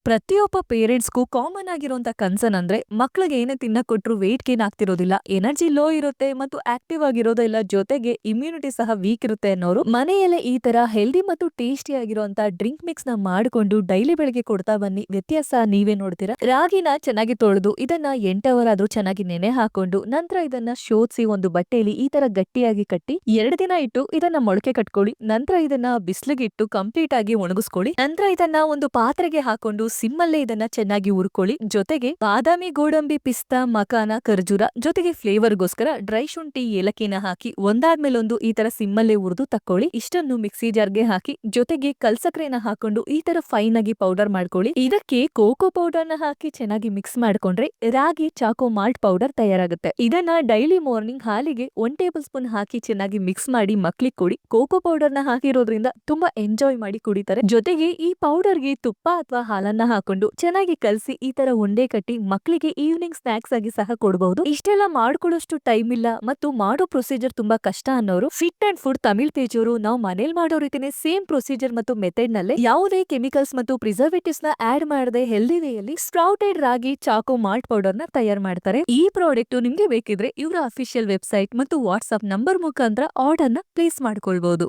ಪ್ರತಿಯೊಬ್ಬ ಪೇರೆಂಟ್ಸ್‌ಗೂ ಕಾಮನ್ ಆಗಿರುವಂತ ಕನ್ಸರ್ನ್ ಅಂದ್ರೆ ಮಕ್ಳಿಗೆ ಏನೇ ತಿನ್ನಕ್ ಕೊಟ್ರು ವೇಟ್ ಗೇನ್ ಆಗ್ತಿರೋದಿಲ್ಲ, ಎನರ್ಜಿ ಲೋ ಇರುತ್ತೆ ಮತ್ತು ಆಕ್ಟಿವ್ ಆಗಿರೋದಿಲ್ಲ, ಜೊತೆಗೆ ಇಮ್ಯುನಿಟಿ ಸಹ ವೀಕ್ ಇರುತ್ತೆ ಅನ್ನೋರು ಮನೆಯಲ್ಲೇ ಈ ತರ ಹೆಲ್ದಿ ಮತ್ತು ಟೇಸ್ಟಿ ಆಗಿರುವಂತ ಡ್ರಿಂಕ್ ಮಿಕ್ಸ್ ನ ಮಾಡಿಕೊಂಡು ಡೈಲಿ ಬೆಳಗ್ಗೆ ಕೊಡ್ತಾ ಬನ್ನಿ. ವ್ಯತ್ಯಾಸ ನೀವೇ ನೋಡ್ತೀರಾ. ರಾಗಿನ ಚೆನ್ನಾಗಿ ತೊಳೆದು ಇದನ್ನ 8 ಅವರ್ ಆದ್ರೂ ಚೆನ್ನಾಗಿ ನೆನೆ ಹಾಕೊಂಡು ನಂತರ ಇದನ್ನ ಶೋಧಿಸಿ ಒಂದು ಬಟ್ಟೆಯಲ್ಲಿ ಈ ತರ ಗಟ್ಟಿಯಾಗಿ ಕಟ್ಟಿ 2 ದಿನ ಇಟ್ಟು ಇದನ್ನ ಮೊಳಕೆ ಕಟ್ಕೊಳ್ಳಿ. ನಂತರ ಇದನ್ನ ಬಿಸಿಲಿಗೆ ಇಟ್ಟು ಕಂಪ್ಲೀಟ್ ಆಗಿ ಒಣಗಿಸ್ಕೊಳ್ಳಿ. ನಂತರ ಇದನ್ನ ಒಂದು ಪಾತ್ರೆಗೆ ಹಾಕೊಂಡು ಸಿಮ್ಮಲ್ಲೇ ಇದನ್ನ ಚೆನ್ನಾಗಿ ಹುರ್ಕೊಳ್ಳಿ. ಜೊತೆಗೆ ಬಾದಾಮಿ, ಗೋಡಂಬಿ, ಪಿಸ್ತಾ, ಮಕಾನ, ಖರ್ಜೂರ ಜೊತೆಗೆ ಫ್ಲೇವರ್ಗೋಸ್ಕರ ಡ್ರೈ ಶುಂಠಿ, ಏಲಕ್ಕಿನ ಹಾಕಿ ಒಂದಾದ್ಮೇಲೊಂದು ಈ ತರ ಸಿಮ್ಮಲ್ಲೇ ಹುರಿದು ತಕ್ಕೊಳ್ಳಿ. ಇಷ್ಟನ್ನು ಮಿಕ್ಸಿ ಜಾರ್ಗೆ ಹಾಕಿ ಜೊತೆಗೆ ಕಲ್ಸಕ್ರೆನ ಹಾಕೊಂಡು ಈ ತರ ಫೈನ್ ಆಗಿ ಪೌಡರ್ ಮಾಡ್ಕೊಳ್ಳಿ. ಇದಕ್ಕೆ ಕೋಕೋ ಪೌಡರ್ ನ ಹಾಕಿ ಚೆನ್ನಾಗಿ ಮಿಕ್ಸ್ ಮಾಡ್ಕೊಂಡ್ರೆ ರಾಗಿ ಚಾಕೋ ಮಾಲ್ಟ್ ಪೌಡರ್ ತಯಾರಾಗುತ್ತೆ. ಇದನ್ನ ಡೈಲಿ ಮಾರ್ನಿಂಗ್ ಹಾಲಿಗೆ 1 ಟೇಬಲ್ ಸ್ಪೂನ್ ಹಾಕಿ ಚೆನ್ನಾಗಿ ಮಿಕ್ಸ್ ಮಾಡಿ ಮಕ್ಳಿಗೆ ಕೊಡಿ. ಕೋಕೋ ಪೌಡರ್ ನ ಹಾಕಿರೋದ್ರಿಂದ ತುಂಬಾ ಎಂಜಾಯ್ ಮಾಡಿ ಕುಡಿತಾರೆ. ಜೊತೆಗೆ ಈ ಪೌಡರ್ಗೆ ತುಪ್ಪ ಅಥವಾ ಹಾಲನ್ನ ಹಾಕೊಂಡು ಚೆನ್ನಾಗಿ ಕಲಸಿ ಈ ತರ ಉಂಡೆ ಕಟ್ಟಿ ಮಕ್ಕಳಿಗೆ ಈವ್ನಿಂಗ್ ಸ್ನಾಕ್ಸ್ ಆಗಿ ಸಹ ಕೊಡಬಹುದು. ಇಷ್ಟೆಲ್ಲ ಮಾಡ್ಕೊಳ್ಳೋಷ್ಟು ಟೈಮ್ ಇಲ್ಲ ಮತ್ತು ಮಾಡೋ ಪ್ರೊಸೀಜರ್ ತುಂಬಾ ಕಷ್ಟ ಅನ್ನೋರು fit and food Tamil page ಅವರು ನಾವು ಮನೇಲಿ ಮಾಡೋ ರೀತಿನೇ ಸೇಮ್ ಪ್ರೊಸೀಜರ್ ಮತ್ತು ಮೆಥಡ್ ನಲ್ಲೇ ಯಾವುದೇ ಕೆಮಿಕಲ್ಸ್ ಮತ್ತು ಪ್ರಿಸರ್ವೇಟಿವ್ಸ್ ನ ಆಡ್ ಮಾಡದೆ ಹೆಲ್ದಿ ವೇಯಲ್ಲಿ ಸ್ಪ್ರೌಟೆಡ್ ರಾಗಿ ಚಾಕೋ ಮಾಲ್ಟ್ ಪೌಡರ್ ನ ತಯಾರು ಮಾಡ್ತಾರೆ. ಈ ಪ್ರಾಡಕ್ಟ್ ನಿಮ್ಗೆ ಬೇಕಿದ್ರೆ ಇವರ ಅಫಿಷಿಯಲ್ ವೆಬ್ಸೈಟ್ ಮತ್ತು ವಾಟ್ಸ್ಆಪ್ ನಂಬರ್ ಮುಖಾಂತರ ಆರ್ಡರ್ ನ ಪ್ಲೇಸ್ ಮಾಡ್ಕೊಳ್ಬಹುದು.